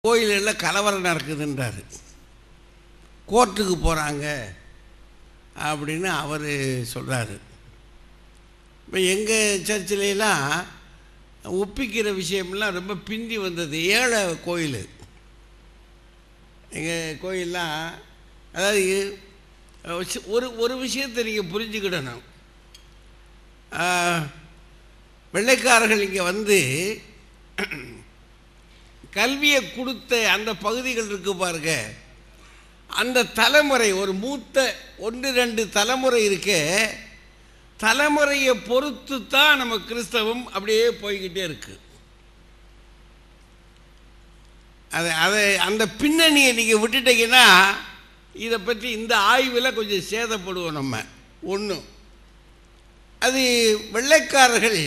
கோயிலில் கலவரம் நடக்குதுன்றார். கோர்ட்டுக்கு போகிறாங்க அப்படின்னு அவர் சொல்கிறாரு. இப்போ எங்கள் சர்ச்சிலலாம் ஒப்பிக்கிற விஷயம்லாம் ரொம்ப பிந்தி வந்தது. ஏழை கோயில் எங்கள் கோயிலெலாம். அதாவது ஒரு விஷயத்தை நீங்கள் புரிஞ்சுக்கிடணும். வெள்ளைக்காரர்கள் இங்கே வந்து கல்வியை கொடுத்த அந்த பகுதிகள் இருக்கு பாருங்க, அந்த தலைமுறை ஒரு மூத்த 1-2 தலைமுறை இருக்க, தலைமுறையை பொறுத்து தான் நம்ம கிறிஸ்தவம் அப்படியே போய்கிட்டே இருக்கு. அதை அந்த பின்னணியை நீங்கள் விட்டுட்டீங்கன்னா இதை பற்றி இந்த ஆய்வில் கொஞ்சம் சேதப்படுவோம் நம்ம. ஒன்று, அது வெள்ளைக்காரர்கள்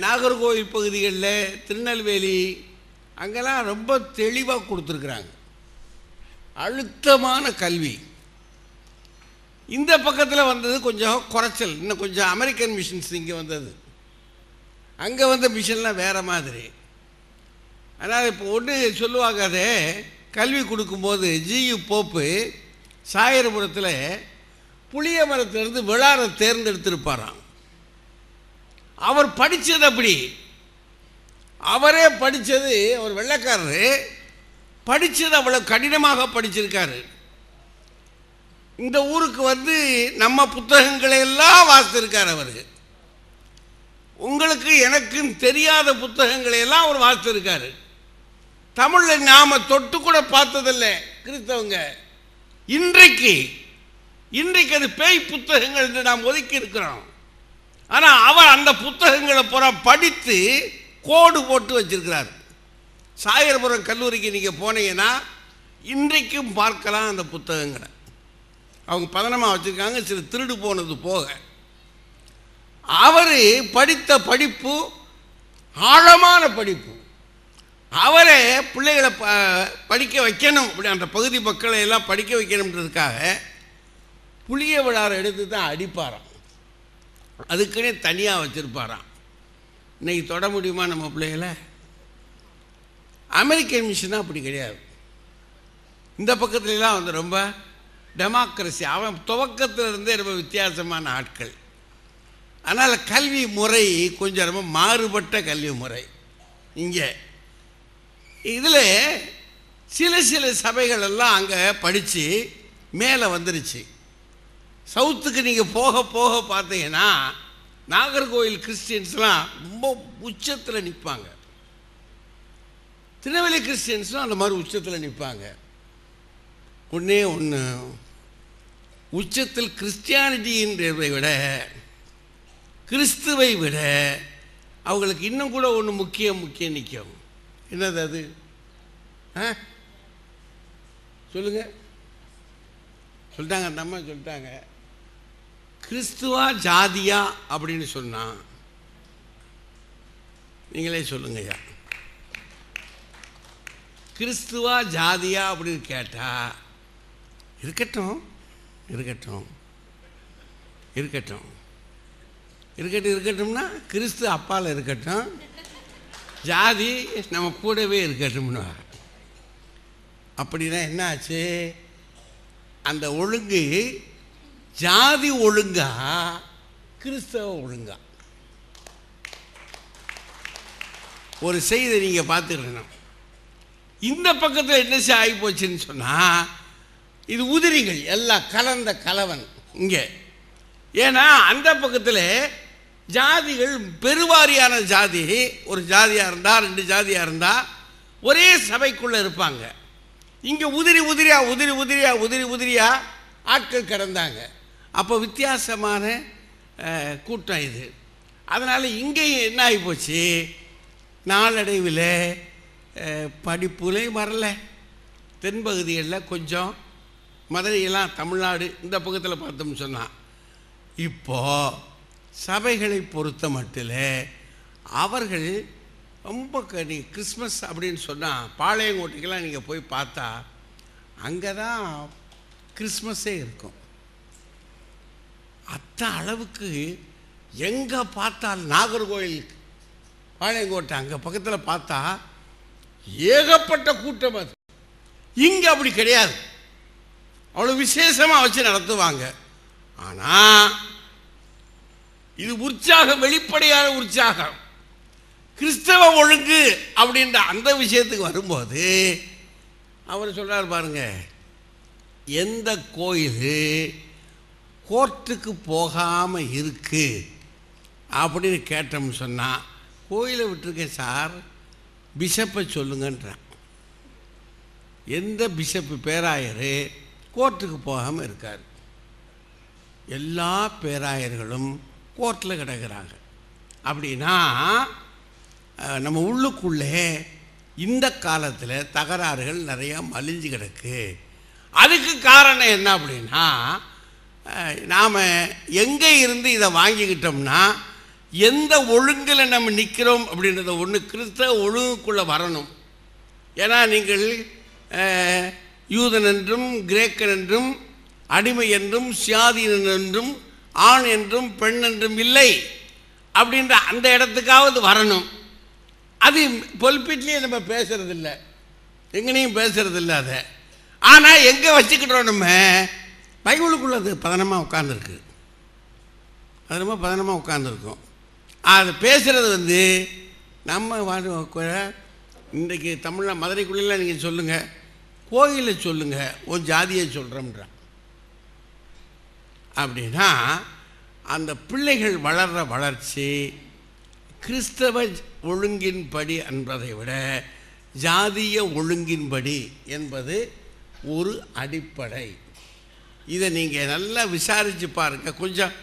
நாகர்கோவில் பகுதிகளில், திருநெல்வேலி அங்கெல்லாம் ரொம்ப தெளிவாக கொடுத்துருக்குறாங்க, அழுத்தமான கல்வி. இந்த பக்கத்தில் வந்தது கொஞ்சம் குறைச்சல். இன்னும் கொஞ்சம் அமெரிக்கன் மிஷன்ஸ் இங்கே வந்தது. அங்கே வந்த மிஷன்லாம் வேறு மாதிரி. அதனால் இப்போ ஒன்று சொல்லுவாங்க, அதை கல்வி கொடுக்கும்போது ஜியு போப்பு சாயரபுரத்தில் புளிய மரத்திலிருந்து விழாரை தேர்ந்தெடுத்திருப்பாராம். அவர் படித்தது அப்படி, அவரே படித்தது, அவர் வெள்ளைக்காரரு படித்தது அவ்வளோ கடினமாக படிச்சிருக்காரு. இந்த ஊருக்கு வந்து நம்ம புத்தகங்களை எல்லாம் வாசித்திருக்கார் அவர். உங்களுக்கு எனக்கும் தெரியாத புத்தகங்களை எல்லாம் அவர் வாசித்திருக்காரு. தமிழில் நாம் தொட்டு கூட பார்த்ததில்லை கிறிஸ்தவங்க. இன்றைக்கு அது பேய் புத்தகங்கள் என்று நாம் ஒதுக்கி இருக்கிறோம். ஆனால் அவர் அந்த புத்தகங்களை பூரா படித்து கோடு போட்டு வச்சிருக்கிறார். சாயர்புரம் கல்லூரிக்கு நீங்கள் போனீங்கன்னா இன்றைக்கும் பார்க்கலாம் அந்த புத்தகங்களை. அவங்க பதனமாக வச்சுருக்காங்க, சில திருடு போனது போக. அவர் படித்த படிப்பு ஆழமான படிப்பு. அவரை பிள்ளைகளை படிக்க வைக்கணும், அப்படி அந்த பகுதி மக்களை எல்லாம் படிக்க வைக்கணுன்றதுக்காக புளிய விழாரை எடுத்து தான் அடிப்பாராம். அதுக்குன்னே தனியாக வச்சுருப்பாராம். இன்றைக்கி தொட முடியுமா நம்ம பிள்ளைகளை? அமெரிக்கன் மிஷனாக அப்படி கிடையாது. இந்த பக்கத்துலலாம் வந்து ரொம்ப டெமோக்ரஸி. அவன் துவக்கத்தில் இருந்தே ரொம்ப வித்தியாசமான ஆட்கள். அதனால் கல்வி முறை கொஞ்சம் ரொம்ப மாறுபட்ட கல்வி முறை. இங்கே இதில் சில சபைகள் எல்லாம் அங்கே படித்து மேலே வந்துருச்சு. சவுத்துக்கு நீங்கள் போக போக பார்த்தீங்கன்னா நாகர்கோவில் கிறிஸ்டியன்ஸ்லாம் ரொம்ப உச்சத்தில் நிற்பாங்க. திருநெல்வேலி கிறிஸ்டியன்ஸ்லாம் அந்த மாதிரி உச்சத்தில் நிற்பாங்க. ஒன்றே ஒன்று, உச்சத்தில் கிறிஸ்டியானிட்டின்றதை விட, கிறிஸ்துவை விட அவங்களுக்கு இன்னும் கூட ஒன்று முக்கியம் நிற்கும். என்னது அது? சொல்லுங்க. சொல்லிட்டாங்க, அந்த அம்மா சொல்லிட்டாங்க. கிறிஸ்துவா ஜாதியா அப்படின்னு சொன்னா நீங்களே சொல்லுங்கய்யா. கிறிஸ்துவா ஜாதியா அப்படின்னு கேட்டா இருக்கட்டும் இருக்கட்டும் இருக்கட்டும் இருக்கட்டும் இருக்கட்டும்னா கிறிஸ்து அப்பால் இருக்கட்டும், ஜாதி நம்ம கூடவே இருக்கட்டும்னு. அப்படின்னா என்ன ஆச்சு? அந்த ஒழுங்கு ஜாதி ஒழுங்கா கிறிஸ்தவ ஒழுங்கா? ஒரு செய்தி நீங்கள் பார்த்துக்கணும். இந்த பக்கத்தில் என்ன ஆகி போச்சுன்னு சொன்னால், இது உதிரிகள் எல்லாம் கலந்த கலவன் இங்கே. ஏன்னா அந்த பக்கத்தில் ஜாதிகள் பெருவாரியான ஜாதி, ஒரு ஜாதியாக இருந்தால் 2 ஜாதியாக இருந்தால் ஒரே சபைக்குள்ளே இருப்பாங்க. இங்கே உதிரி உதிரியா ஆட்கள் கிடந்தாங்க. அப்போ வித்தியாசமான கூட்டம் இது. அதனால் இங்கேயும் என்ன ஆகி போச்சு, நாளடைவில் படிப்புலேயும் வரல. தென்பகுதிகளில் கொஞ்சம், மதுரையெல்லாம் தமிழ்நாடு இந்த பக்கத்தில் பார்த்தோம்னு சொன்னால், இப்போது சபைகளை பொறுத்த மட்டில் அவர்கள் ரொம்ப கிறிஸ்மஸ் அப்படின்னு சொன்னால் பாளையங்கோட்டைக்கெல்லாம் நீங்கள் போய் பார்த்தா அங்கே தான் கிறிஸ்மஸே இருக்கும். அளவுக்கு எங்கே பார்த்தால் நாகர்கோவில் பாளையங்கோட்டை அங்கே பக்கத்தில் பார்த்தா ஏகப்பட்ட கூட்டம். அது இங்கே அப்படி கிடையாது. அவ்வளோ விசேஷமாக வச்சு நடத்துவாங்க. ஆனால் இது உற்சாகம், வெளிப்படையான உற்சாகம். கிறிஸ்தவ ஒழுங்கு அப்படின்ற அந்த விஷயத்துக்கு வரும்போது அவர் சொல்கிறார் பாருங்க, எந்த கோயில் கோர்ட்டுக்கு போகாமல் இருக்கு அப்படின்னு கேட்டோம்னு சொன்னால், கோயிலை விட்டுருக்கேன் சார், பிஷப்பை சொல்லுங்கன்றான். எந்த பிஷப்பு பேராயர் கோர்ட்டுக்கு போகாமல் இருக்கார்? எல்லா பேராயர்களும் கோர்ட்டில் கிடக்கிறாங்க. அப்படின்னா நம்ம உள்ளுக்குள்ளே இந்த காலத்தில் தகராறுகள் நிறையா மலிஞ்சு கிடக்கு. அதுக்கு காரணம் என்ன அப்படின்னா, நாம் எங்கே இருந்து இதை வாங்கிக்கிட்டோம்னா எந்த ஒழுங்கில் நம்ம நிற்கிறோம் அப்படின்றத ஒன்று கிறிஸ்தவ ஒழுங்குக்குள்ளே வரணும். ஏன்னா நீங்கள் யூதன் என்றும் கிரேக்கன் என்றும் அடிமை என்றும் சுயாதீனன் என்றும் ஆண் என்றும் பெண் என்றும் இல்லை அப்படின்ற அந்த இடத்துக்காவது வரணும். அது பொலிப்பிட்லேயே நம்ம பேசுறதில்லை, எங்கனையும் பேசுறதில்லை அதை. ஆனால் எங்கே வச்சுக்கிட்டோம் நம்ம? பைபிளுக்குள்ளே அது பதனமாக உட்காந்துருக்கு, அது ரொம்ப பதனமாக உட்காந்துருக்கும். அது பேசுகிறது நம்ம இன்றைக்கு தமிழில் மதுரைக்குள்ளெல்லாம் நீங்கள் சொல்லுங்கள், கோயிலில் சொல்லுங்கள், ஒரு ஜாதியை சொல்கிறோம்ன்றான். அப்படின்னா அந்த பிள்ளைகள் வளர்கிற வளர்ச்சி கிறிஸ்தவ ஒழுங்கின்படி என்பதை விட ஜாதிய ஒழுங்கின்படி என்பது ஒரு அடிப்படை. இதை நீங்கள் நல்லா விசாரித்து பாருங்கள், கொஞ்சம்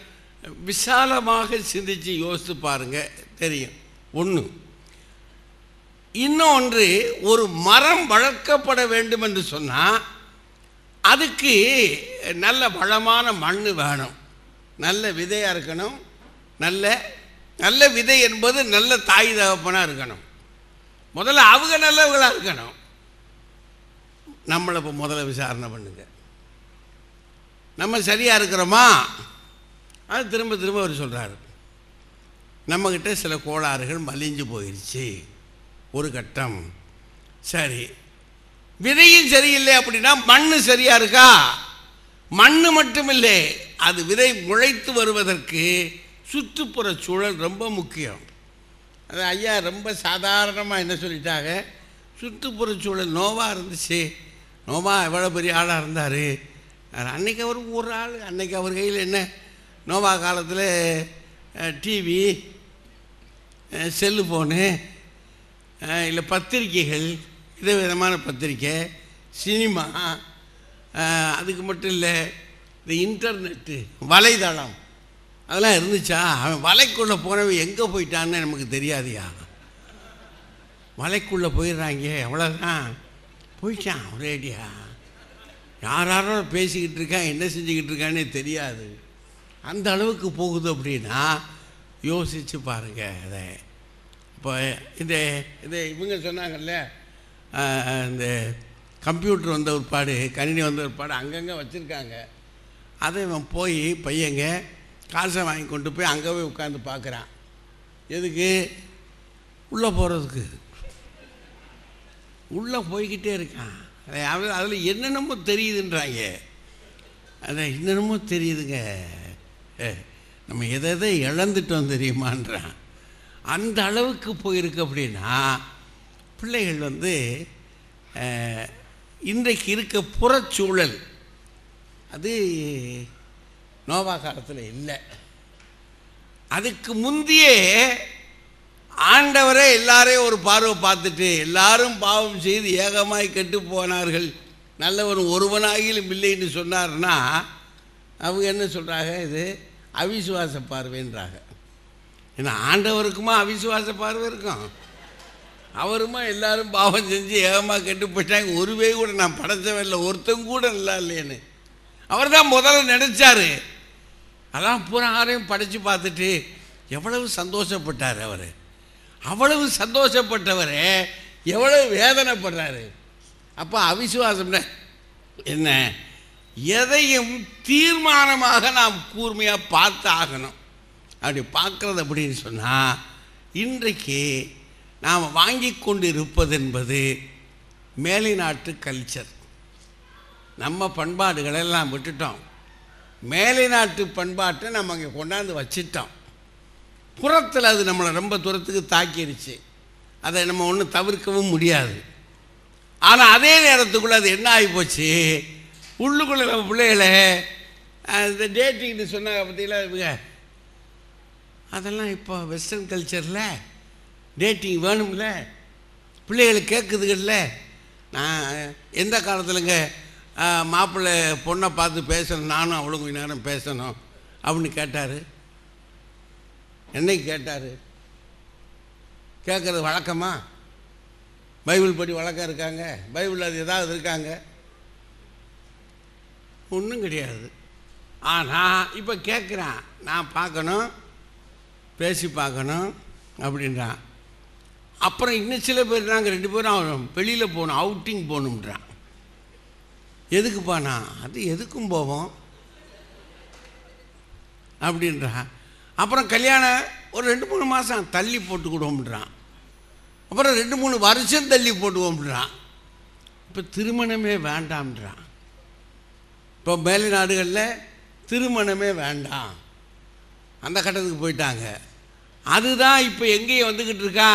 விசாலமாக சிந்தித்து யோசித்து பாருங்கள், தெரியும். ஒன்று. இன்னொன்று, ஒரு மரம் வளர்க்கப்பட வேண்டும் என்று சொன்னால் அதுக்கு நல்ல வளமான மண் வேணும், நல்ல விதையாக இருக்கணும். நல்ல விதை என்பது நல்ல தாய் தகப்பனாக இருக்கணும். முதல்ல அவங்க நல்லவர்களாக இருக்கணும். நம்மளை இப்போ முதல்ல விசாரணை பண்ணுங்க, நம்ம சரியாக இருக்கிறோமா? அது திரும்ப திரும்ப அவர் சொல்கிறார், நம்மக்கிட்ட சில கோளாறுகள் மலிஞ்சு போயிடுச்சு ஒரு கட்டம். சரி, விதையும் சரியில்லை அப்படின்னா மண் சரியாக இருக்கா? மண் மட்டும் இல்லை, அது விதை முளைத்து வருவதற்கு சுற்றுப்புற சூழல் ரொம்ப முக்கியம். அது ஐயா ரொம்ப சாதாரணமாக என்ன சொல்லிட்டாங்க, சுற்றுப்புற சூழல் நோவாக இருந்துச்சு. நோவா எவ்வளோ பெரிய ஆளாக இருந்தார். அன்றைக்கி அவர் ஒரு ஆள், அன்றைக்கி அவர் கையில் என்ன, நோவா காலத்தில் டிவி, செல்லுஃபோனு, இல்லை பத்திரிக்கைகள், விதவிதமான பத்திரிக்கை, சினிமா, அதுக்கு மட்டும் இல்லை இந்த இன்டர்நெட்டு, வலைதளம், அதெல்லாம் இருந்துச்சா? அவன் வலைக்குள்ளே போனவன் எங்கே போயிட்டான்னு நமக்கு தெரியாதியா. வலைக்குள்ளே போயிடுறாங்க, அவ்வளோதான், போயிட்டான் ஒரேடியா. யாரோ பேசிக்கிட்டு இருக்கான், என்ன செஞ்சுக்கிட்டு இருக்கான்னே தெரியாது. அந்த அளவுக்கு போகுது. அப்படின்னா யோசித்து பாருங்கள் அதை. இப்போ இந்த இவங்க சொன்னாங்கல்ல, இந்த கம்ப்யூட்டர் வந்த ஒருபாடு, கணினி வந்த ஒருபாடு அங்கங்கே வச்சுருக்காங்க. அதை இவன் போய் பையங்க காசை வாங்கி கொண்டு போய் அங்கே போய் உட்காந்து பார்க்குறான். எதுக்கு? உள்ளே போகிறதுக்கு. உள்ளே போய்கிட்டே இருக்கான். அதில் என்னென்னமோ தெரியுதுன்றாங்க. அதை என்னென்னமோ தெரியுதுங்க, நம்ம எதை இழந்துட்டோம் தெரியுமான்றான். அந்த அளவுக்கு போயிருக்கு. அப்படின்னா பிள்ளைகள் இன்றைக்கு இருக்க புறச்சூழல் அது நோவா காலத்தில் இல்லை. அதுக்கு முந்தையே ஆண்டவரே எல்லாரையும் ஒரு பார்வை பார்த்துட்டு எல்லாரும் பாவம் செய்து ஏகமாய் கெட்டு போனார்கள், நல்லவன் ஒருவனாகிலும் இல்லைன்னு சொன்னார்னா அவங்க என்ன சொல்கிறாங்க? இது அவிசுவாச பார்வைன்றாங்க. ஏன்னா ஆண்டவருக்குமா அவிசுவாச பார்வை இருக்கும்? அவருமா எல்லாரும் பாவம் செஞ்சு ஏகமாக கெட்டு போயிட்டாங்க, ஒருவே கூட நான் படைச்சவன் இல்லை, ஒருத்தங்க கூட நல்லா இல்லைன்னு அவர் தான் முதல்ல நினச்சார். அதான் பூராரையும் படைத்து பார்த்துட்டு எவ்வளவு சந்தோஷப்பட்டார் அவர். அவ்வளவு சந்தோஷப்பட்டவர் எவ்வளவு வேதனைப்படுறாரு. அப்போ அவிசுவாசம்னா என்ன? எதையும் தீர்மானமாக நாம் கூர்மையாக பார்த்து ஆகணும். அப்படி பார்க்குறது அப்படின்னு சொன்னால் இன்றைக்கு நாம் வாங்கி கொண்டு இருப்பது என்பது மேலை நாட்டு கல்ச்சர். நம்ம பண்பாடுகளெல்லாம் விட்டுட்டோம். மேலை நாட்டு பண்பாட்டை நம்ம அங்கே கொண்டாந்து வச்சிட்டோம். புறத்தில் அது நம்மளை ரொம்ப தூரத்துக்கு தாக்கிடுச்சு. அதை நம்ம ஒன்றும் தவிர்க்கவும் முடியாது. ஆனால் அதே நேரத்துக்குள்ளே அது என்ன ஆகி போச்சு, உள்ளுக்குள்ளே நம்ம பிள்ளைகளை இந்த டேட்டிங்னு சொன்னாங்க பார்த்தீங்களா இவங்க, அதெல்லாம் இப்போ வெஸ்டர்ன் கல்ச்சரில் டேட்டிங் வேணும்ல, பிள்ளைகளுக்கு கேட்குதுகள்ல. நான் எந்த காலத்துலங்க மாப்பிள்ளை பொண்ணை பார்த்து பேசணும், நானும் அவளும் கொஞ்ச நேரம் பேசணும் அப்படின்னு கேட்டார். என்னைக்கு கேட்டார்? கேட்குறது வழக்கமா? பைபிள் படி வழக்கம் இருக்காங்க? பைபிள் அது ஏதாவது இருக்காங்க? ஒன்றும் கிடையாது. ஆனால் இப்போ கேட்குறான், நான் பார்க்கணும், பேசி பார்க்கணும் அப்படின்றான். அப்புறம் இன்னும் சில பேர் நாங்கள் 2 பேரும் வெளியில் போகணும், அவுட்டிங் போகணுன்றான். எதுக்குப்பாண்ணா? அது எதுக்கும் போவோம் அப்படின்றான். அப்புறம் கல்யாணம் ஒரு 2-3 மாதம் தள்ளி போட்டுக்கிடுவோம்ன்றான். அப்புறம் 2-3 வருஷம் தள்ளி போட்டுவோம்ன்றான். இப்போ திருமணமே வேண்டாம்ன்றான். இப்போ மேலை நாடுகளில் திருமணமே வேண்டாம், அந்த கட்டத்துக்கு போயிட்டாங்க. அதுதான் இப்போ எங்கேயும் வந்துக்கிட்டு இருக்கா,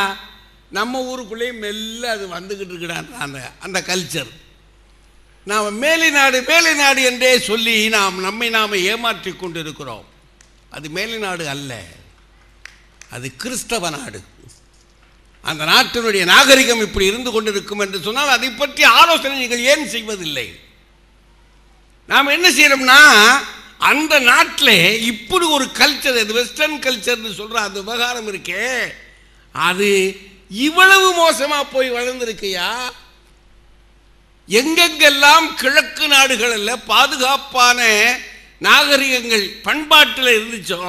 நம்ம ஊருக்குள்ளேயும் மெல்ல அது வந்துக்கிட்டு இருக்கிறான் அந்த கல்ச்சர். நாம் மேலை நாடு என்றே சொல்லி நம்மை ஏமாற்றி கொண்டு இருக்கிறோம். அது மேலை நாடு அல்ல, அது கிறிஸ்தவ நாடு. அந்த நாட்டினுடைய நாகரிகம் இப்படி இருந்து கொண்டிருக்கும் என்று சொன்னால் அதை பற்றி ஆலோசனை நீங்கள் ஏன் செய்வதில்லை? நாம் என்ன செய்யறோம்னா, அந்த நாட்டில் இப்படி ஒரு கல்ச்சர், அது வெஸ்டர்ன் கல்ச்சர்னு சொல்கிற அந்த விவகாரம் இருக்கே, அது இவ்வளவு மோசமாக போய் வளர்ந்துருக்கையா? எங்கெங்கெல்லாம் கிழக்கு நாடுகளில் பாதுகாப்பான நாகரிகங்கள் பண்பாட்டில் இருந்துச்சோ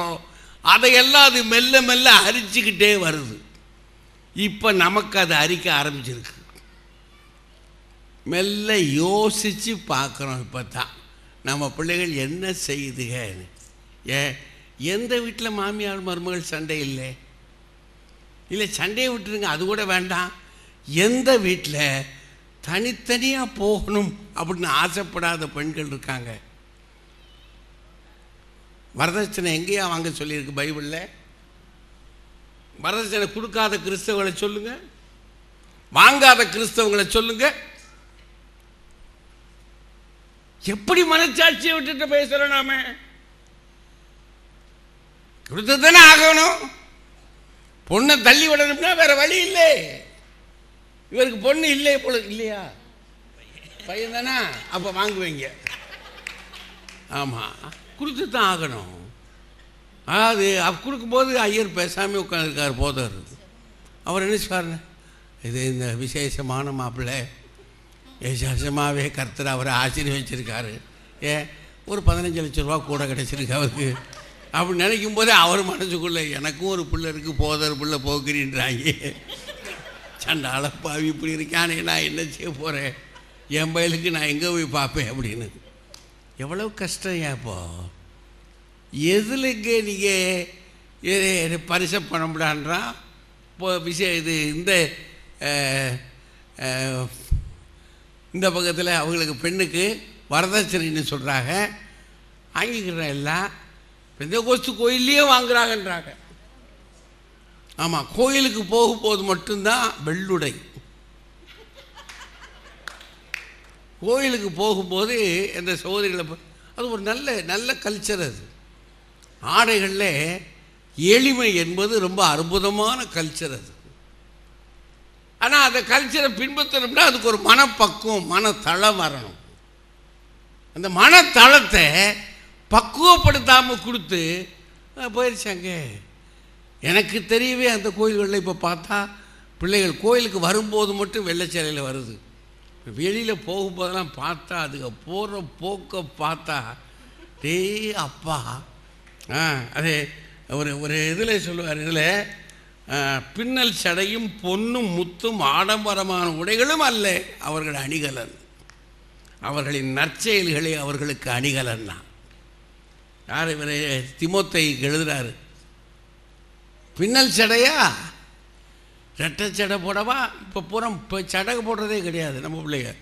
அதையெல்லாம் அது மெல்ல மெல்ல அரிச்சுக்கிட்டே வருது. இப்போ நமக்கு அது அரிக்க ஆரம்பிச்சிருக்கு. மெல்ல யோசித்து பார்க்குறோம். இப்போ தான் நம்ம பிள்ளைகள் என்ன செய்யுதுங்க? எந்த வீட்டில் மாமியார் மருமகள் சண்டை இல்லை? சண்டையை விட்டுருங்க, அது கூட வேண்டாம். எந்த வீட்டில் தனித்தனியாக போகணும் அப்படின்னு ஆசைப்படாத பெண்கள் இருக்காங்க? வரதட்சணை எங்கேயா வாங்க சொல்லியிருக்கு பைபிளில்? வரதட்சணை கொடுக்காத கிறிஸ்தவங்களை சொல்லுங்க, வாங்காத கிறிஸ்தவங்களை சொல்லுங்க. எப்படி மனச்சாட்சியை விட்டுட்டு பேசுறோம்? நாம கொடுத்து தானே ஆகணும். பொண்ணை தள்ளி விடணும்னா வேற வழி இல்லை. இவருக்கு பொண்ணு இல்லை போல இல்லையா, பையன் தானே, அப்போ வாங்குவீங்க. ஆமாம், கொடுத்து தான் ஆகணும். அது கொடுக்கும்போது ஐயர் பேசாமல் உட்காந்துருக்கார் போதார். அவர் என்ன சொல்றாரு, இது இந்த விசேஷமான மாப்பிள்ளை, விசேஷமாகவே கர்த்தர் அவரை ஆசீர்வதிச்சிருக்காரு, ஒரு 15 லட்ச ரூபா கூட கிடச்சிருக்கு அவருக்கு அப்படி நினைக்கும் போதே அவர் மனசுக்குள்ளே எனக்கும் ஒரு பிள்ளை இருக்குது, போதர் பிள்ளை போக்குறின்றாங்க. சண்டால பாவி இப்படி இருக்கானே, நான் என்ன செய்ய போகிறேன், என் பயலுக்கு நான் எங்கே போய் பார்ப்பேன் அப்படின்னு. எவ்வளோ கஷ்டம். இப்போ எதுலங்க நீங்கள் பரிசை பண்ண முடியான்றான். இப்போ விஷயம் இது இந்த பக்கத்தில் அவங்களுக்கு பெண்ணுக்கு வரதட்சணைன்னு சொல்கிறாங்க, வாங்கிக்கிற எல்லாம் பெந்தகோஸ்து கோயிலே வாங்குறாங்கன்றாங்க. ஆமாம், கோயிலுக்கு போகும்போது மட்டும்தான் வெள்ளுடை. கோயிலுக்கு போகும்போது இந்த சகோதரிகளை அது ஒரு நல்ல கல்ச்சர். அது ஆடைகளில் எளிமை என்பது ரொம்ப அற்புதமான கல்ச்சர். அது ஆனால் அந்த கல்ச்சரை பின்பற்றணும்னா அதுக்கு ஒரு மனப்பக்குவம், மனத்தளம் வரணும். அந்த மனத்தளத்தை பக்குவப்படுத்தாமல் கொடுத்து போயிடுச்சாங்க. எனக்கு தெரியவே அந்த கோயில்களில் இப்போ பார்த்தா பிள்ளைகள் கோயிலுக்கு வரும்போது மட்டும் வெள்ளை சேலையில் வருது. வெளியில் போகும்போதெல்லாம் பார்த்தா அதுக்கு போகிற போக்க பார்த்தா டே அப்பா. அதே ஒரு இதில் சொல்லுவார், இதில் பின்னல் சடையும் பொன்னும் முத்தும் ஆடம்பரமான உடைகளும் அல்ல அவர்கள் அணிகலன், அவர்களின் நற்செயல்களே அவர்களுக்கு அணிகலன்னா. யார் இவர் தீமோத்தேயுக்கு எழுதுகிறாரு, பின்னல் சடையா ரெட்டை சடை போடவா? இப்போ பூரா இப்போ சடை போடுறதே கிடையாது நம்ம பிள்ளைங்க.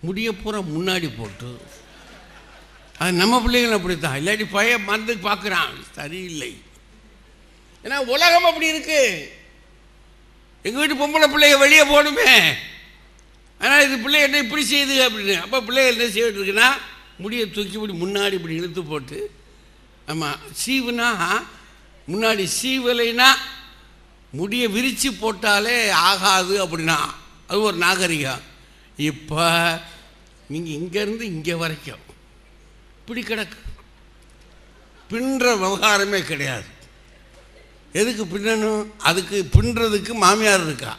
முடிய பூரா முன்னாடி போட்டு அது நம்ம பிள்ளைகள் அப்படி தான். இல்லாட்டி பையன் மறந்து பார்க்குறான், சரியில்லை. ஏன்னா உலகம் அப்படி இருக்கு. எங்கள் வீட்டு பொம்பளை பிள்ளைங்க வெளியே போகணுமே, ஆனால் இது பிள்ளை என்ன இப்படி செய்யுது அப்படின்னு. அப்போ பிள்ளைகள் என்ன செய்யிட்டு இருக்குன்னா முடியை தூக்கி இப்படி முன்னாடி இப்படி இழுத்து போட்டு, ஆமாம் சீவுனா முன்னாடி சீவலைனா முடியை விரித்து போட்டாலே ஆகாது அப்படின்னா அது ஒரு நாகரிகம். இப்போ நீங்கள் இங்கேருந்து இங்கே வரைக்கும் இப்படி கிடக்கு, பின்னுற விவகாரமே கிடையாது. எதுக்கு பின்னணும்? அதுக்கு பின்னுறதுக்கு மாமியார் இருக்கா,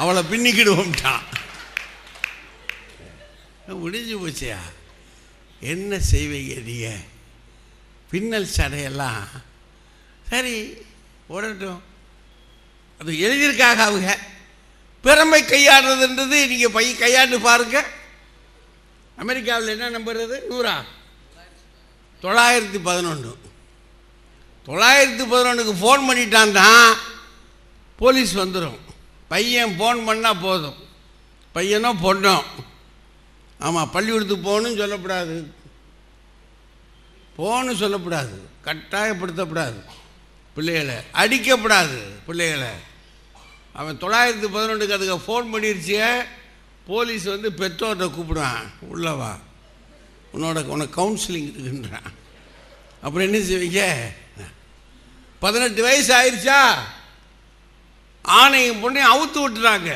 அவளை பின்னிக்கிடுவோம்ட்டான். முடிஞ்சு போச்சியா, என்ன செய்வீங்க நீங்கள்? பின்னல் சடையெல்லாம் சரி ஓடட்டும், அது எழுதியிருக்காக. அவங்க பெருமை கையாடுறதுன்றது நீங்கள் கையாண்டு பாருங்க. அமெரிக்காவில் என்ன நம்பர்? அது 100 911. 911க்கு ஃபோன் பண்ணிட்டான் தான் போலீஸ் வந்துடும். பையன் ஃபோன் பண்ணால் போதும், பையனோ பொண்ணோ. ஆமாம், பள்ளிக்கூடத்துக்கு போகணுன்னு சொல்லக்கூடாது, போகணுன்னு சொல்லக்கூடாது, கட்டாயப்படுத்தக்கூடாது, பிள்ளைகளை அடிக்கப்படாது. பிள்ளைகளை அவன் 911க்கு அதுக்கு ஃபோன் பண்ணிருச்சிய, போலீஸ் வந்து பெற்றோர்கிட்ட கூப்பிடுவான், உள்ளவா உனக்கு கவுன்சிலிங் இருக்குன்றான். அப்புறம் என்ன செய்வீங்க? 18 வயசு ஆயிடுச்சா, ஆணையும் பொண்ணையும் அவுத்து விட்டுறாங்க,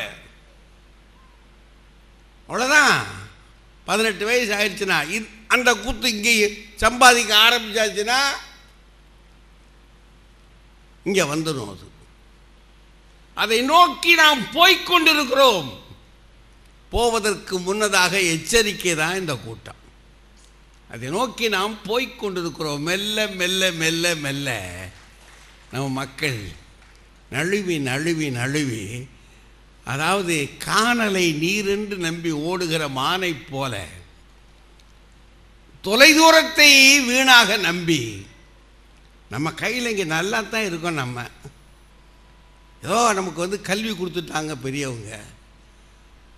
அவ்வளோதான். 18 வயசு ஆயிடுச்சுன்னா அந்த கூத்து இங்கே சம்பாதிக்க ஆரம்பிச்சாச்சுன்னா இங்கே வந்துடும். அது அதை நோக்கி நாம் போய்கொண்டிருக்கிறோம். போவதற்கு முன்னதாக எச்சரிக்கை தான் இந்த கூட்டம். அதை நோக்கி நாம் போய்கொண்டிருக்கிறோம். மெல்ல மெல்ல மெல்ல மெல்ல நம்ம மக்கள் நழுவி நழுவி நழுவி, அதாவது காணலை நீரென்று நம்பி ஓடுகிற மானை போல தொலைதூரத்தை வீணாக நம்பி, நம்ம கையில் இங்கே நல்லா தான் இருக்கோம். நம்ம ஏதோ நமக்கு வந்து கல்வி கொடுத்துட்டாங்க பெரியவங்க,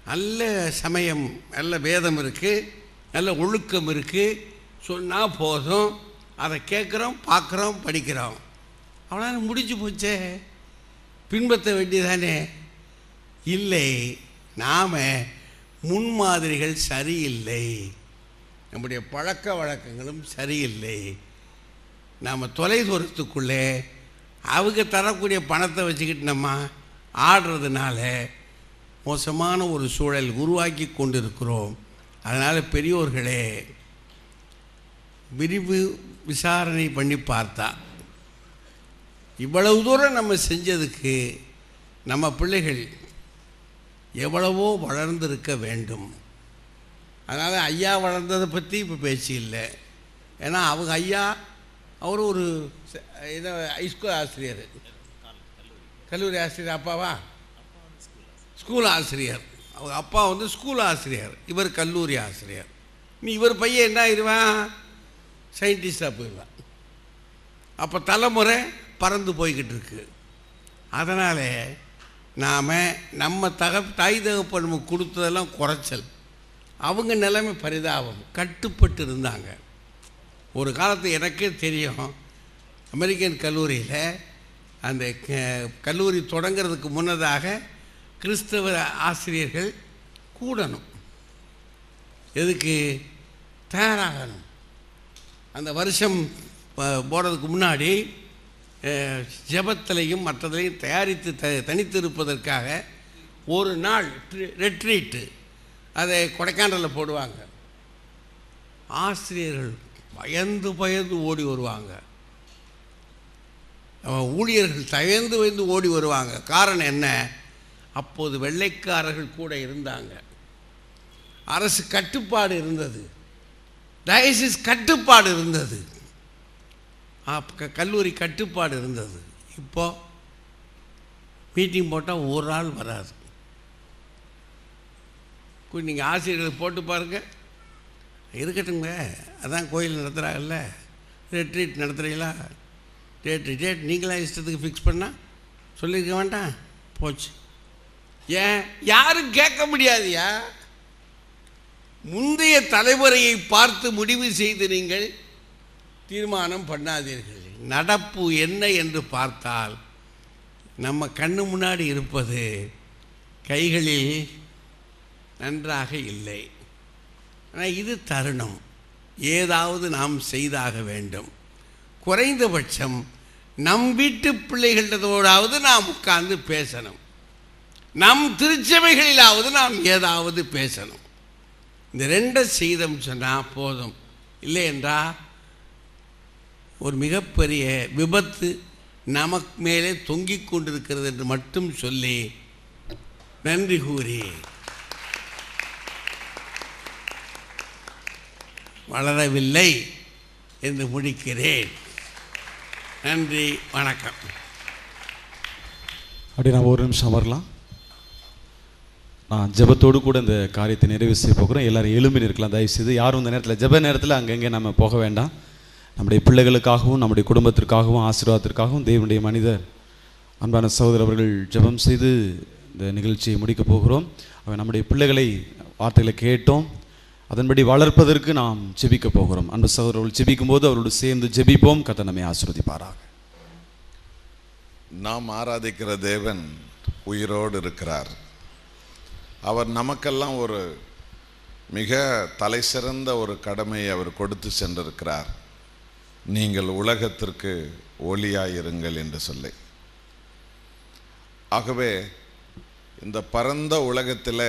நல்ல சமயம், நல்ல வேதம் இருக்குது, நல்ல ஒழுக்கம் இருக்குது, சொன்னால் போதும், அதை கேட்குறோம், பார்க்குறோம், படிக்கிறோம், அவ்வளோ முடிஞ்சு போச்சே. பின்பற்ற வேண்டியதானே? இல்லை, நாம் முன்மாதிரிகள் சரியில்லை, நம்முடைய பழக்க வழக்கங்களும் சரியில்லை. நாம் தொலைதூரத்துக்குள்ளே அவங்க தரக்கூடிய பணத்தை வச்சுக்கிட்டு நம்ம ஆடுறதுனால மோசமான ஒரு சூழல் உருவாக்கி கொண்டிருக்கிறோம். அதனால் பெரியோர்களே, விரிவு விசாரணை பண்ணி பார்த்தா இவ்வளவு தூரம் நம்ம செஞ்சதுக்கு நம்ம பிள்ளைகள் எவ்வளவோ வளர்ந்திருக்க வேண்டும். அதனால் ஐயா வளர்ந்ததை பற்றி இப்போ பேச்சு இல்லை. ஏன்னா அவங்க ஐயா அவர் ஒரு இதை ஹைஸ்கூல் ஆசிரியர், கல்லூரி ஆசிரியர். அப்பாவா ஸ்கூல் ஆசிரியர், அவங்க அப்பா வந்து ஸ்கூல் ஆசிரியர், இவர் கல்லூரி ஆசிரியர். இவர் பையன் என்ன ஆயிடுவான்? சயின்டிஸ்டாக போயிடுவான். அப்போ தலைமுறை பறந்து போய்கிட்டு இருக்கு. அதனால் நாம் நம்ம தாய் தகப்ப நமக்கு கொடுத்ததெல்லாம் குறைச்சல். அவங்க நிலைமை பரிதாபம், கட்டுப்பட்டு இருந்தாங்க. ஒரு காலத்து எனக்கே தெரியும், அமெரிக்கன் கல்லூரியில் அந்த கல்லூரி தொடங்கிறதுக்கு முன்னதாக கிறிஸ்தவ ஆசிரியர்கள் கூடணும். எதுக்கு? தயாராகணும். அந்த வருஷம் போகிறதுக்கு முன்னாடி ஜெபத்திலையும் மற்றதிலையும் தயாரித்து தனித்து இருப்பதற்காக ஒரு நாள் ரெட்ரீட்டு அதை கொடைக்கானலில் போடுவாங்க. ஆசிரியர்கள் பயந்து பயந்து ஓடி வருவாங்க, ஊழியர்கள் தயந்து பயந்து ஓடி வருவாங்க. காரணம் என்ன? அப்போது வெள்ளைக்காரர்கள் கூட இருந்தாங்க, அரசு கட்டுப்பாடு இருந்தது, டயசிஸ் கட்டுப்பாடு இருந்தது, கல்லூரி கட்டுப்பாடு இருந்தது. இப்போ மீட்டிங் போட்டால் ஒரு ஆள் வராது. நீங்கள் ஆசிரியர்கள் போட்டு பாருங்கள், இருக்கட்டுங்க, அதான் கோயில் நடத்துகிறாங்கல்ல, ரெட்ரீட் நடத்துகிறீங்களா, டேட் நீங்களாம் இஷ்டத்துக்கு ஃபிக்ஸ் பண்ணால் சொல்லியிருக்க வேண்டாம், போச்சு. ஏன் யாரும் கேட்க முடியாதுயா. முந்தைய தலைமுறையை பார்த்து முடிவு செய்து நீங்கள் தீர்மானம் பண்ணாதீர்கள். நடப்பு என்ன என்று பார்த்தால் நம்ம கண்ணு முன்னாடி இருப்பது கைகளில் நன்றாக இல்லை. ஆனால் இது தருணம், ஏதாவது நாம் செய்தாக வேண்டும். குறைந்தபட்சம் நம் வீட்டு பிள்ளைகளோடாவது நாம் உட்கார்ந்து பேசணும். நம் திருச்சபைகளிலாவது நாம் ஏதாவது பேசணும். இந்த ரெண்டை செய்தோம் சொன்னால் போதும். இல்லை என்றால் ஒரு மிகப்பெரிய விபத்து நமக்கு மேலே தொங்கிக் கொண்டிருக்கிறது என்று மட்டும் சொல்லி நன்றி கூறி வளரவில்லை என்று முடிக்கிறேன். நன்றி, வணக்கம். அப்படி நான் ஒரு நிமிஷம் வரலாம். நான் ஜெபத்தோடு கூட இந்த காரியத்தை நிறைவு செய்ய போகிறோம். எல்லாரும் எழும்பி நிற்கலாம் தயவுசெய்து. யாரும் இந்த நேரத்தில் ஜெப நேரத்தில் அங்கங்கே நம்ம போக வேண்டாம். நம்முடைய பிள்ளைகளுக்காகவும் நம்முடைய குடும்பத்திற்காகவும் ஆசீர்வாதத்திற்காகவும் தேவனுடைய மனிதர் அன்பான சகோதரர் அவர்கள் ஜெபம் செய்து இந்த நிகழ்ச்சியை முடிக்கப் போகிறோம். அவன் நம்முடைய பிள்ளைகளை வார்த்தைகளை கேட்டோம், அதன்படி வளர்ப்பதற்கு நாம் ஜெபிக்க போகிறோம். அன்பு சகோதரர்கள் ஜெபிக்கும் போது அவரோடு சேர்ந்து ஜெபிப்போம். கர்த்தர் நம்மை ஆசீர்வதிப்பாராக. நாம் ஆராதிக்கிற தேவன் உயிரோடு இருக்கிறார். அவர் நமக்கெல்லாம் ஒரு மிக தலை சிறந்த ஒரு கடமையை அவர் கொடுத்து சென்றிருக்கிறார். நீங்கள் உலகத்திற்கு ஒளியாயிருங்கள் என்று சொல்லி. ஆகவே இந்த பரந்த உலகத்தில்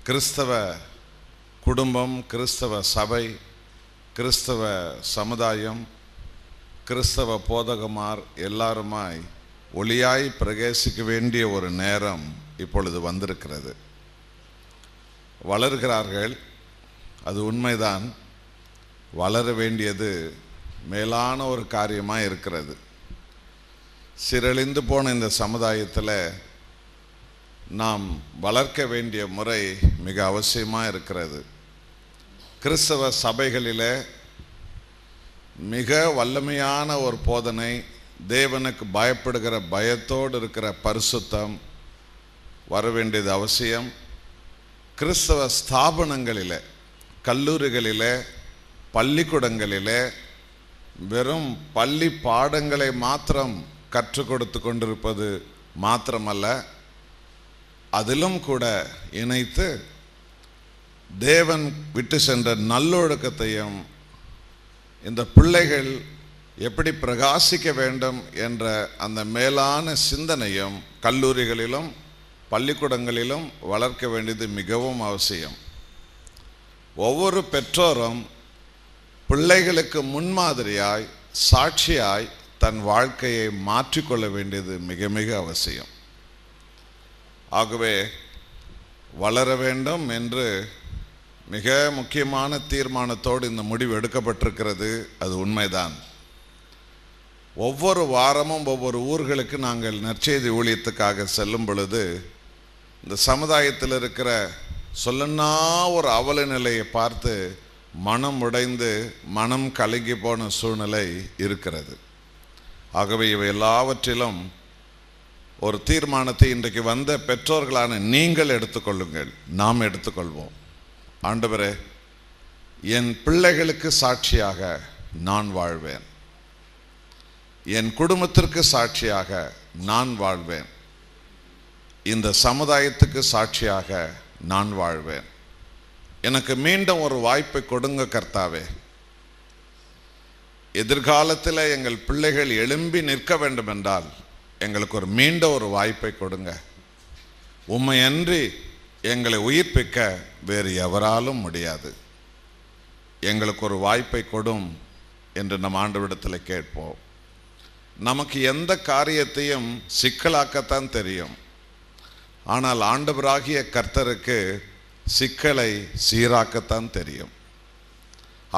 கிறிஸ்தவ குடும்பம், கிறிஸ்தவ சபை, கிறிஸ்தவ சமுதாயம், கிறிஸ்தவ போதகமார் எல்லாருமாய் ஒளியாய் பிரகாசிக்க வேண்டிய ஒரு நேரம் இப்பொழுது வந்திருக்கிறது. வளர்கிறார்கள், அது உண்மைதான். வளர வேண்டியது மேலான ஒரு காரியமாக இருக்கிறது. சிரழிந்து போன இந்த சமுதாயத்தில் நாம் வளர்க்க வேண்டிய முறை மிக அவசியமாக இருக்கிறது. கிறிஸ்தவ சபைகளில் மிக வல்லமையான ஒரு போதனை, தேவனுக்கு பயப்படுகிற பயத்தோடு இருக்கிற பரிசுத்தம் வர வேண்டியது அவசியம். கிறிஸ்தவ ஸ்தாபனங்களில், கல்லூரிகளில், பள்ளிக்கூடங்களில் வெறும் பள்ளி பாடங்களை மாத்திரம் கற்றுக் கொடுத்து கொண்டிருப்பது மாத்திரமல்ல, அதிலும் கூட இணைத்து தேவன் விட்டு சென்ற நல்லொழுக்கத்தையும் இந்த பிள்ளைகள் எப்படி பிரகாசிக்க வேண்டும் என்ற அந்த மேலான சிந்தனையும் கல்லூரிகளிலும் பள்ளிக்கூடங்களிலும் வளர்க்க வேண்டியது மிகவும் அவசியம். ஒவ்வொரு பெற்றோரும் பிள்ளைகளுக்கு முன்மாதிரியாய், சாட்சியாய் தன் வாழ்க்கையை மாற்றிக்கொள்ள வேண்டியது மிக மிக அவசியம். ஆகவே வளர வேண்டும் என்று மிக முக்கியமான தீர்மானத்தோடு இந்த முடிவு எடுக்கப்பட்டிருக்கிறது. அது உண்மைதான். ஒவ்வொரு வாரமும் ஒவ்வொரு ஊர்களுக்கு நாங்கள் நற்செய்தி ஊழியத்துக்காக செல்லும் பொழுது இந்த சமுதாயத்தில் இருக்கிற சொல்லனா ஒரு அவல நிலையை பார்த்து மனம் உடைந்து மனம் கலங்கி போன சூழ்நிலை இருக்கிறது. ஆகவே இவை எல்லாவற்றிலும் ஒரு தீர்மானத்தை இன்றைக்கு வந்த பெற்றோர்களான நீங்கள் எடுத்துக்கொள்ளுங்கள், நாம் எடுத்துக்கொள்வோம். ஆண்டவரே, என் பிள்ளைகளுக்கு சாட்சியாக நான் வாழ்வேன், என் குடும்பத்திற்கு சாட்சியாக நான் வாழ்வேன், இந்த சமுதாயத்துக்கு சாட்சியாக நான் வாழ்வேன். எனக்கு மீண்டும் ஒரு வாய்ப்பை கொடுங்க கர்த்தாவே. எதிர்காலத்தில் எங்கள் பிள்ளைகள் எழும்பி நிற்க வேண்டும் என்றால் எங்களுக்கு ஒரு மீண்டும் ஒரு வாய்ப்பை கொடுங்க. உம்மையன்றி எங்களை உயிர்ப்பிக்க வேறு எவராலும் முடியாது. எங்களுக்கு ஒரு வாய்ப்பை கொடும் என்று நம் ஆண்டவரிடத்தில் கேட்போம். நமக்கு எந்த காரியத்தையும் சிக்கலாக்கத்தான் தெரியும். ஆனால் ஆண்டவராகிய கர்த்தருக்கு சிக்கலை சீராக்கத்தான் தெரியும்.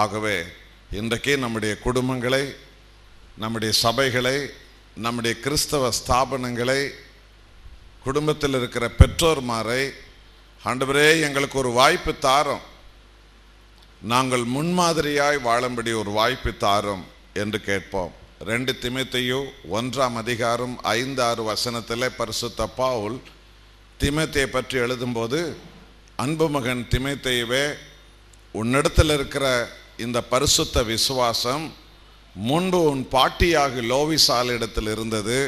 ஆகவே இன்றைக்கே நம்முடைய குடும்பங்களை, நம்முடைய சபைகளை, நம்முடைய கிறிஸ்தவ ஸ்தாபனங்களை, குடும்பத்தில் இருக்கிற பெற்றோர்மாரை, ஆண்டவரே எங்களுக்கு ஒரு வாய்ப்பு தாரும், நாங்கள் முன்மாதிரியாய் வாழும்படி ஒரு வாய்ப்பு தாரும் என்று கேட்போம். 2 தீமோத்தேயு 1 அதிகாரம் 5-6 வசனத்தில் பரிசுத்த பவுல் தீமோத்தேயை பற்றி எழுதும்போது, அன்பு மகன் தீமோத்தேயுவே, உன்னிடத்தில் இருக்கிற இந்த பரிசுத்த விசுவாசம் முன்பு உன் பாட்டியாகி லோவிசாலிடத்தில் இருந்தது,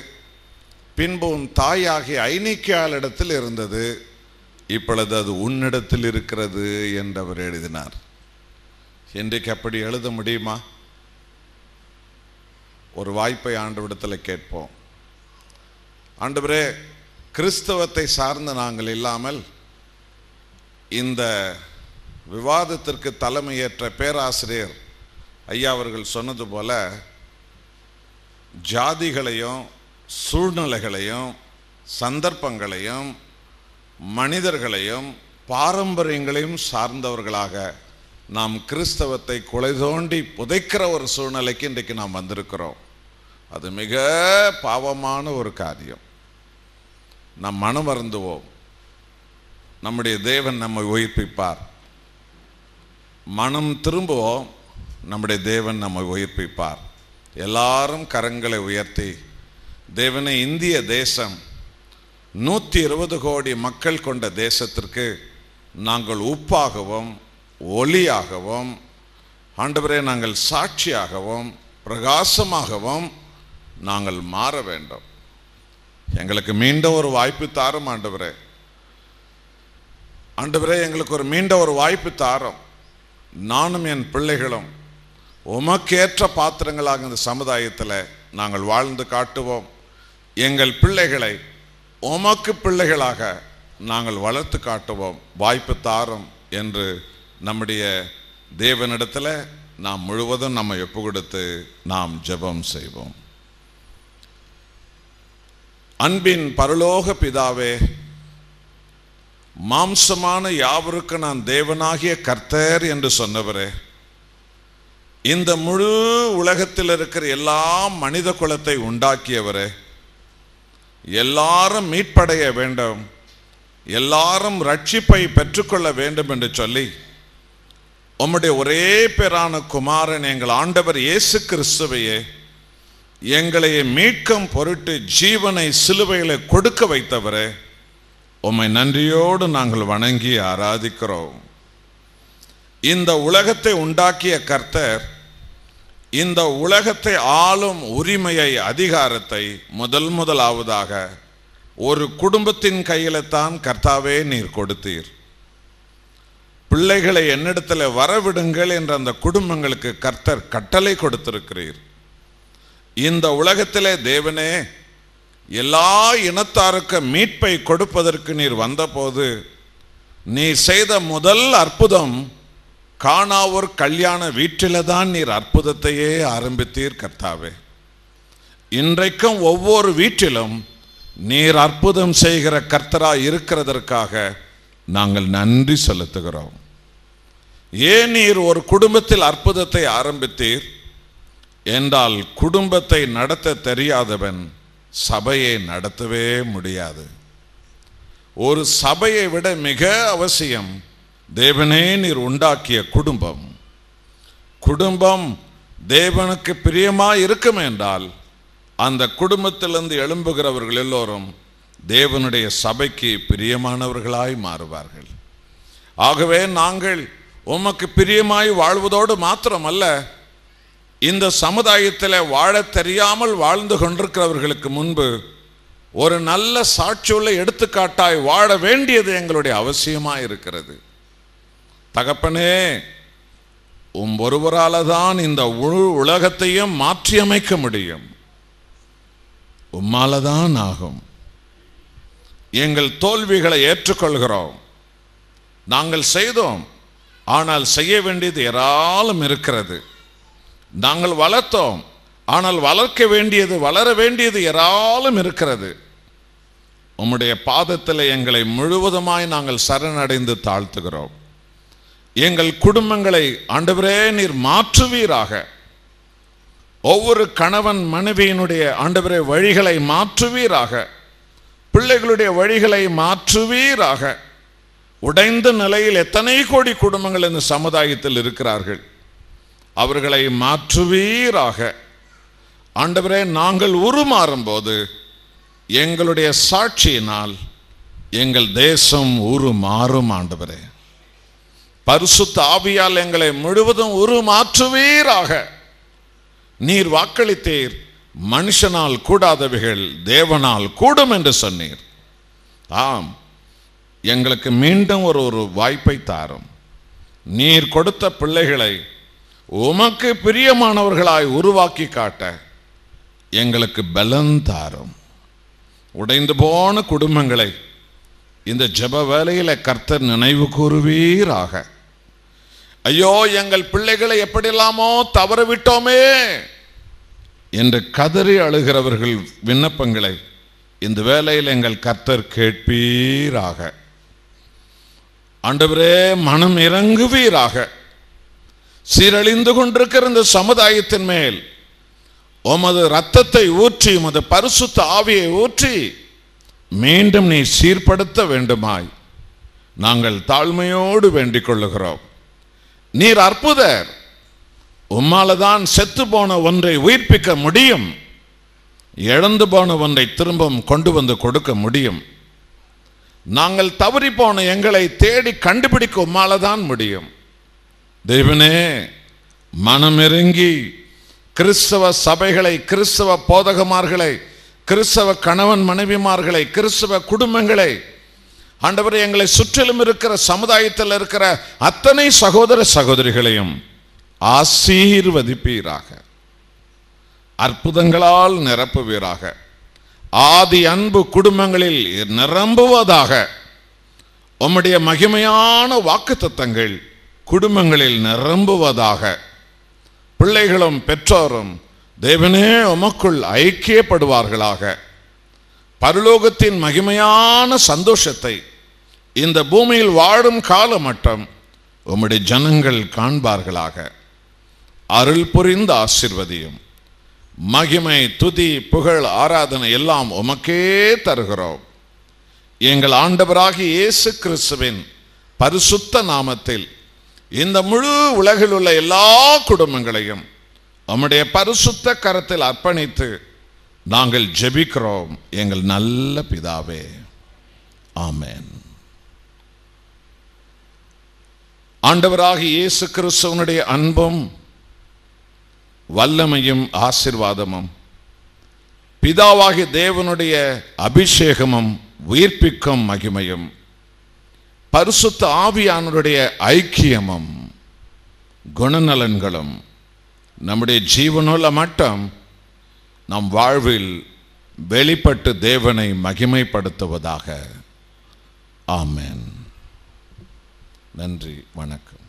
பின்பு உன் தாயாகி ஐனிக்கியாளிடத்தில் இருந்தது, இப்பொழுது அது உன்னிடத்தில் இருக்கிறது என்று அவர் எழுதினார். இன்றைக்கு அப்படி எழுத முடியுமா? ஒரு வாய்ப்பை ஆண்டவரிடத்தில் கேட்போம். ஆண்டவரே, கிறிஸ்தவத்தை சார்ந்த நாங்கள் இல்லாமல் இந்த விவாதத்திற்கு தலைமையேற்ற பேராசிரியர் ஐயா அவர்கள் சொன்னது போல ஜாதிகளையும் சூழ்நிலைகளையும் சந்தர்ப்பங்களையும் மனிதர்களையும் பாரம்பரியங்களையும் சார்ந்தவர்களாக நாம் கிறிஸ்தவத்தை குலை தோண்டி புதைக்கிற ஒரு சூழ்நிலைக்கு இன்றைக்கு நாம் வந்திருக்கிறோம். அது மிக பாவமான ஒரு காரியம். நாம் மனம் வருந்துவோம். நம்முடைய தேவன் நம்மை உயிர்ப்பிப்பார். மனம் திரும்புவோம், நம்முடைய தேவன் நம்மை உயிர்ப்பிப்பார். எல்லாரும் கரங்களை உயர்த்தி, தேவனை, இந்திய தேசம் 120 கோடி மக்கள் கொண்ட தேசத்திற்கு நாங்கள் உப்பாகவும் ஒளியாகவும், ஆண்டவரே, நாங்கள் சாட்சியாகவும் பிரகாசமாகவும் நாங்கள் மாற வேண்டும். எங்களுக்கு மீண்டும் ஒரு வாய்ப்பு தாரும் ஆண்டவரே. ஆண்டவரே, எங்களுக்கு ஒரு மீண்டும் ஒரு வாய்ப்பு தாரும். நானும் என் பிள்ளைகளும் உமக்கேற்ற பாத்திரங்களாக இந்த சமுதாயத்தில் நாங்கள் வாழ்ந்து காட்டுவோம். எங்கள் பிள்ளைகளை உமக்கு பிள்ளைகளாக நாங்கள் வளர்த்து காட்டுவோம். வாய்ப்பு தாரும் என்று நம்முடைய தேவனிடத்தில் நாம் முழுவதும் நம்மை ஒப்பு கொடுத்து நாம் ஜெபம் செய்வோம். அன்பின் பரலோக பிதாவே, மாம்சமான யாவருக்கு நான் தேவனாகிய கர்த்தர் என்று சொன்னவரே, இந்த முழு உலகத்தில் இருக்கிற எல்லா மனித குலத்தை உண்டாக்கியவரே, எல்லாரும் மீட்படைய வேண்டும், எல்லாரும் ரட்சிப்பை பெற்றுக்கொள்ள வேண்டும் என்று சொல்லி உம்முடைய ஒரே பேரான குமாரன் எங்கள் ஆண்டவர் இயேசு கிறிஸ்துவையே எங்களை மீட்கும் பொருட்டு ஜீவனை சிலுவையிலே கொடுக்க வைத்தவரே, உம்மை நன்றியோடு நாங்கள் வணங்கி ஆராதிக்கிறோம். இந்த உலகத்தை உண்டாக்கிய கர்த்தர் இந்த உலகத்தை ஆளும் உரிமையை, அதிகாரத்தை முதலாவதாக ஒரு குடும்பத்தின் கையில தான் கர்த்தாவே நீர் கொடுத்தீர். பிள்ளைகளை என்னிடத்தில் வரவிடுங்கள் என்ற அந்த குடும்பங்களுக்கு கர்த்தர் கட்டளை கொடுத்திருக்கிறீர். இந்த உலகத்திலே தேவனே, எல்லா இனத்தாருக்கு மீட்பை கொடுப்பதற்கு நீர் வந்தபோது நீர் செய்த முதல் அற்புதம் கானாவூர் கல்யாண வீட்டில தான் நீர் அற்புதத்தையே ஆரம்பித்தீர் கர்த்தாவே. இன்றைக்கும் ஒவ்வொரு வீட்டிலும் நீர் அற்புதம் செய்கிற கர்த்தராய் இருக்கிறதற்காக நாங்கள் நன்றி செலுத்துகிறோம். ஏன் நீர் ஒரு குடும்பத்தில் அற்புதத்தை ஆரம்பித்தீர் என்றால், குடும்பத்தை நடத்த தெரியாதவன் சபையை நடத்தவே முடியாது. ஒரு சபையை விட மிக அவசியம் தேவனே நீர் உண்டாக்கிய குடும்பம். குடும்பம் தேவனுக்கு பிரியமாய் இருக்கும் என்றால் அந்த குடும்பத்திலிருந்து எழும்புகிறவர்கள் எல்லோரும் தேவனுடைய சபைக்கு பிரியமானவர்களாய் மாறுவார்கள். ஆகவே நாங்கள் உமக்கு பிரியமாய் வாழ்வதோடு மாத்திரமல்ல, இந்த சமுதாயத்தில் வாழ தெரியாமல் வாழ்ந்து கொண்டிருக்கிறவர்களுக்கு முன்பு ஒரு நல்ல சாட்சியுள்ள எடுத்துக்காட்டாய் வாழ வேண்டியது எங்களுடைய அவசியமாக இருக்கிறது. தகப்பனே, ஒருவரால தான் இந்த உலகத்தையும் மாற்றியமைக்க முடியும். உம்மால தான் ஆகும். எங்கள் தோல்விகளை ஏற்றுக்கொள்கிறோம். நாங்கள் செய்தோம், ஆனால் செய்ய வேண்டியது ஏராளம் இருக்கிறது. நாங்கள் வளர்த்தோம், ஆனால் வளர வேண்டியது ஏராளம் இருக்கிறது. உம்முடைய பாதத்தில் எங்களை முழுவதுமாய் நாங்கள் சரணடைந்து தாழ்த்துகிறோம். எங்கள் குடும்பங்களை ஆண்டவரே நீர் மாற்றுவீராக. ஒவ்வொரு கணவன் மனைவியினுடைய ஆண்டவரே வழிகளை மாற்றுவீராக. பிள்ளைகளுடைய வழிகளை மாற்றுவீராக. உடைந்த நிலையில் எத்தனை கோடி குடும்பங்கள் இந்த சமுதாயத்தில் இருக்கிறார்கள். அவர்களை மாற்றுவீராக. ஆண்டவரே, நாங்கள் உருமாறும் போது எங்களுடைய சாட்சியினால் எங்கள் தேசம் உருமாறும் ஆண்டவரே. பரிசுத்த ஆவியால் எங்களை முழுவதும் உருமாற்றுவீராக. நீர் வாக்களித்தீர், மனுஷனால் கூடாதவைகள் தேவனால் கூடும் என்று சொன்னீர். ஆம், எங்களுக்கு மீண்டும் ஒரு வாய்ப்பை தாரும். நீர் கொடுத்த பிள்ளைகளை உமக்கு பிரியமானவர்களாய் உருவாக்கி காட்ட எங்களுக்கு பலன் தாரும். உடைந்து போன குடும்பங்களை இந்த ஜெப வேளையில கர்த்தர் நினைவு கூறுவீராக. ஐயோ, எங்கள் பிள்ளைகளை எப்படிலாமோ தவறு விட்டோமே என்று கதறி அழுகிறவர்கள் விண்ணப்பங்களை இந்த வேளையில் எங்கள் கர்த்தர் கேட்பீராக. ஆண்டவரே, மனம் இறங்குவீராக. சீரழிந்து கொண்டிருக்கிற இந்த சமுதாயத்தின் மேல் உமது இரத்தத்தை ஊற்றி, உமது பரிசுத்த ஆவியை ஊற்றி மீண்டும் நீ சீர்படுத்த வேண்டுமாய் நாங்கள் தாழ்மையோடு வேண்டிக் கொள்ளுகிறோம். நீர் அற்புதர். உம்மாலதான் செத்து போன ஒன்றை உயிர்ப்பிக்க முடியும், இழந்து போன ஒன்றை திரும்பவும் கொண்டு வந்து கொடுக்க முடியும். நாங்கள் தவறி போன எங்களை தேடி கண்டுபிடிக்க உம்மாலதான் முடியும். தேவனே, மனமிறங்கி கிறிஸ்தவ சபைகளை, கிறிஸ்தவ போதகமார்களை, கிறிஸ்தவ கணவன் மனைவிமார்களை, கிறிஸ்தவ குடும்பங்களை, ஆண்டவரே, எங்களை சுற்றிலும் இருக்கிற சமுதாயத்தில் இருக்கிற அத்தனை சகோதர சகோதரிகளையும் ஆசீர்வதிப்பீராக. அற்புதங்களால் நிரப்புவீராக. ஆதி அன்பு குடும்பங்களில் நிரம்புவதாக. உம்முடைய மகிமையான வாக்குத்தத்தங்கள் குடும்பங்களில் நிரம்புவதாக. பிள்ளைகளும் பெற்றோரும் தேவனே உமக்குள் ஐக்கியப்படுவார்களாக. பரலோகத்தின் மகிமையான சந்தோஷத்தை இந்த பூமியில் வாழும் காலம் மட்டும் உம்முடைய ஜனங்கள் காண்பார்களாக. அருள் புரிந்த ஆசீர்வதியும். மகிமை, துதி, புகழ், ஆராதனை எல்லாம் உமக்கே தருகிறோம். எங்கள் ஆண்டவராகிய இயேசு கிறிஸ்துவின் பரிசுத்த நாமத்தில் இந்த முழு உலகில் உள்ள எல்லா குடும்பங்களையும் உம்முடைய பரிசுத்த கரத்தில் அர்ப்பணித்து நாங்கள் ஜெபிக்கிறோம், எங்கள் நல்ல பிதாவே. ஆமென். ஆண்டவராகிய இயேசு கிறிஸ்துவனுடைய அன்பும் வல்லமையும் ஆசீர்வாதமும், பிதாவாகிய தேவனுடைய அபிஷேகமும் உயிர்ப்பிக்கும் மகிமையும், பரிசுத்த ஆவியானவருடைய ஐக்கியமும் குணநலன்களும் நம்முடைய ஜீவனுள்ள மட்டும் நம் வாழ்வில் வெளிப்பட்டு தேவனை மகிமைப்படுத்துவதாக. ஆமென். நன்றி, வணக்கம்.